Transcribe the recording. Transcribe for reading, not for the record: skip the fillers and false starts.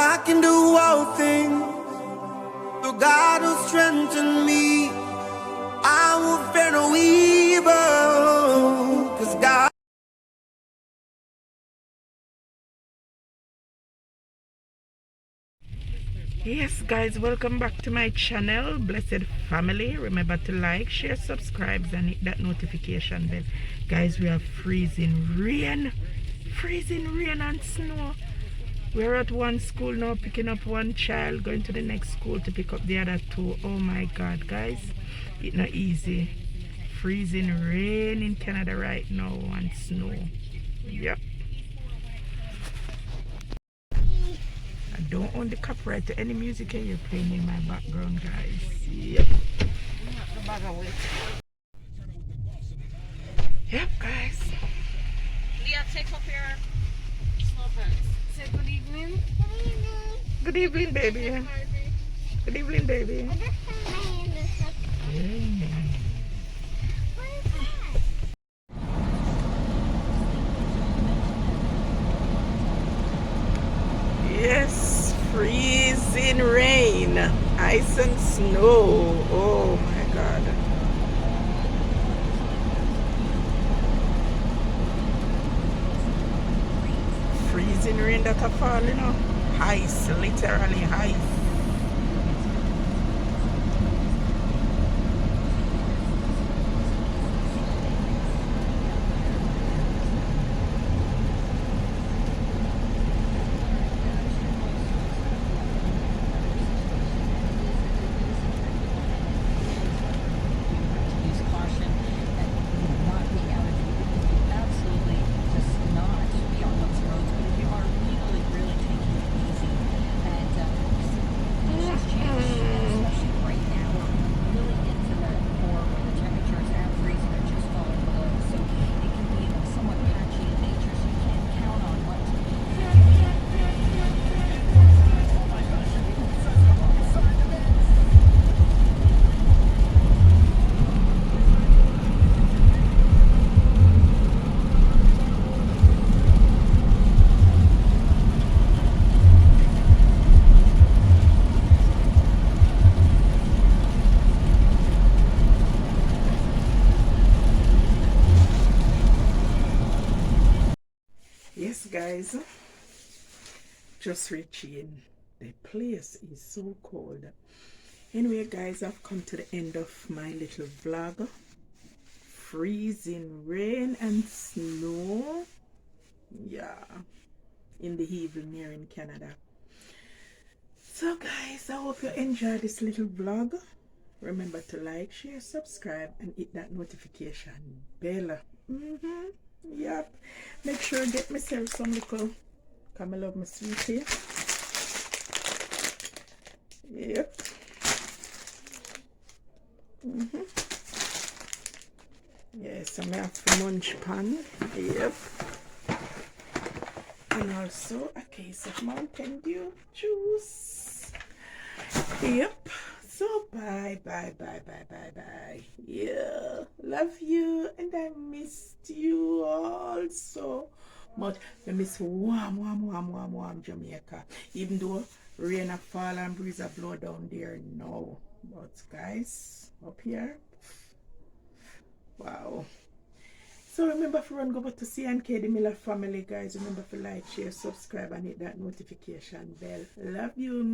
I can do all things through God who strengthens me. I will fear no evil, 'cause God. Yes guys, welcome back to my channel, blessed family. Remember to like, share, subscribe, and hit that notification bell. Guys, we have freezing rain and snow. We're at one school now, picking up one child, going to the next school to pick up the other two. Oh my god guys, it's not easy. Freezing rain in Canada right now and snow. Yep. I don't own the copyright to any music you're playing in my background, guys. Yep. Yep, guys. Leah, take off your slippers. Say good evening. Good evening, baby. Good evening, baby. Yeah. Yes, freezing rain, ice and snow. Oh my god. Freezing rain that are falling off. Ice, literally ice. Use caution and not being out of absolutely just not be on those roads. But if you are really, really taking it easy and just change, especially right now, we're really into the core where the temperatures have freezing or just falling below. So it can be somewhat patchy in nature, so you can't count on what. Oh my gosh, everything's so Yes, guys, just reaching. The place is so cold. Anyway, guys, I've come to the end of my little vlog. Freezing rain and snow. Yeah, in the evening here in Canada. So, guys, I hope you enjoyed this little vlog. Remember to like, share, subscribe, and hit that notification bell. Yep. Make sure I get myself some little, come I love my sweetie. Yep. Yes, I have munch pan. Yep. And also a case of Mountain Dew juice. Yep. So bye. Yeah. Love you and I missed you all so much. I miss warm Jamaica. Even though rain a fall and breeze a blow down there now. But guys, up here. Wow. So remember to run over to CNK the Miller family, guys. Remember to like, share, subscribe, and hit that notification bell. Love you.